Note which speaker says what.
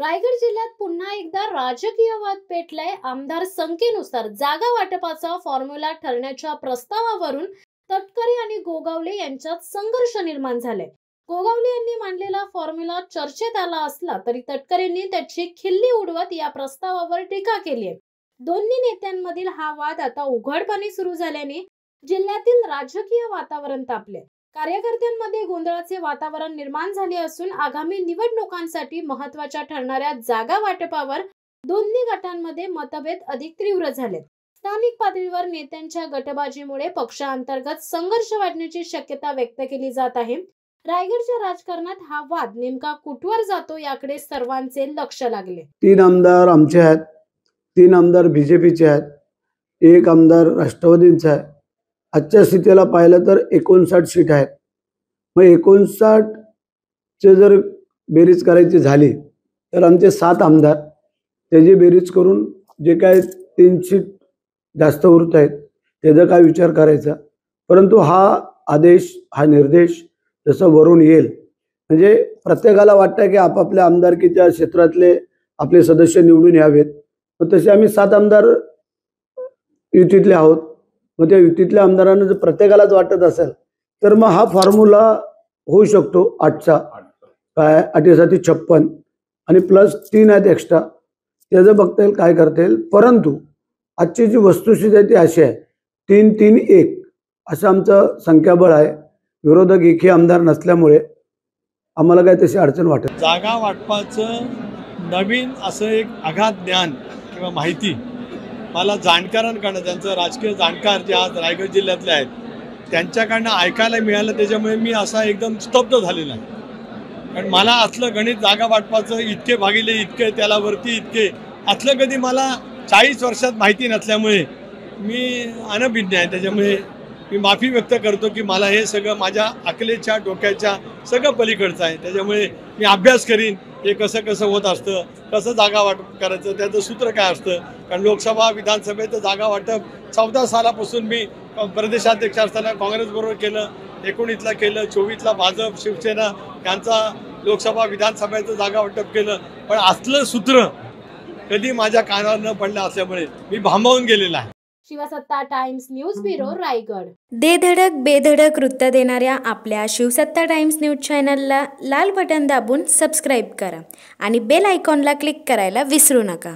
Speaker 1: रायगड जिल्ह्यात पुन्हा एकदा राजकीय वाद पेटलाय। आमदार संख्येनुसार जागा वाटपाचा फॉर्म्युला ठरण्याच्या प्रस्तावावरून तटकरे आणि गोगावले यांच्यात संघर्ष निर्माण झालाय। गोगावले यांनी मांडलेला फॉर्म्युला चर्चेत आला असला तरी तटकरेंनी त्याची खिल्ली उडवत या प्रस्तावावर टीका केली आहे। दोन्ही नेत्यांमधील हा वाद आता उघडपणे सुरू झाल्याने जिल्ह्यातील राजकीय वातावरण तापले। कार्यकर्त्यांमध्ये गोंधळाचे वातावरण निर्माण झाले असून आगामी निवडणुकांसाठी महत्त्वाच्या ठरणाऱ्या जागा वाटपावर दोन्ही गटांमध्ये मतभेद अधिक तीव्र झालेत। स्थानिक पातळीवर नेत्यांच्या गटबाजीमुळे पक्षांतर्गत संघर्ष वाढण्याची शक्यता व्यक्त केली जात आहे। रायगडच्या राजकारणात हा वाद नेमका कुठवर जातो याकडे सर्वांचे लक्ष लागले।
Speaker 2: 3 आमदार आमचे आहेत, 3 आमदार बीजेपीचे आहेत, 1 आमदार राष्ट्रवादीचा आहे। आजच्या स्थितीला पाहिलं तर 59 सीट आहेत। मग 59 चे जर बेरीज करायची झाली तर आमचे 7 आमदार त्याची बेरीज करून जे काय 3 सीट जास्त उरत आहेत त्याचा काय विचार करायचा। परंतु हा आदेश, हा निर्देश जसं वरून येईल म्हणजे प्रत्येकाला वाटतं की आपापल्या आमदारकीच्या क्षेत्रातले आपले सदस्य निवडून यावेत। मग तसे आम्ही 7 आमदार युतीतले आहोत। मग त्या युतीतल्या आमदारांना जर प्रत्येकालाच वाटत असेल तर मग हा फॉर्म्युला होऊ शकतो 8चा काय 8×7=56 आणि प्लस 3 आहेत एक्स्ट्रा, त्याचं बघता येईल काय करता येईल। परंतु आजची जी वस्तुस्थिती आहे ती अशी आहे, 3-3-1 असं आमचं संख्याबळ आहे। विरोधक एकही आमदार नसल्यामुळे आम्हाला काही तशी अडचण वाटत नाही।
Speaker 3: जागा वाटपाचं नवीन असं एक अगाध ज्ञान किंवा माहिती मला जाणकारांकडनं, ज्यांचं राजकीय जाणकार जे आज रायगड जिल्ह्यातले आहेत त्यांच्याकडनं ऐकायला मिळालं। त्याच्यामुळे मी असा एकदम स्तब्ध झालेला आहे। कारण मला असलं गणित जागा वाटपाचं इतके भागिले इतके त्याला वरती इतके असलं कधी मला 40 वर्षात माहिती नसल्यामुळे मी अनभिज्ञ आहे। त्याच्यामुळे मी माफी व्यक्त करतो की मला हे सगळं माझ्या अकलेच्या डोक्याच्या सगळं पलीकडचं आहे। त्याच्यामुळे मी अभ्यास करीन हे कसं कसं होत असतं, कसं जागा वाटप करायचं, त्याचं सूत्र काय असतं। कारण लोकसभा विधानसभेचं जागा वाटप 14 सालापासून मी प्रदेशाध्यक्ष असताना काँग्रेसबरोबर केलं, 19ला केलं, 24ला भाजप शिवसेना यांचा लोकसभा विधानसभेचं जागा वाटप केलं। पण असलं सूत्र कधी माझ्या कानावर न पडलं असल्यामुळे मी भांबावून गेलेला आहे।
Speaker 1: शिवसत्ता टाइम्स न्यूज ब्युरो रायगड।
Speaker 4: दे धडक बेधडक वृत्त देणाऱ्या आपल्या शिवसत्ता टाइम्स न्यूज चॅनलला लाल बटन दाबून सबस्क्राईब करा आणि बेल आयकॉनला क्लिक करायला विसरू नका।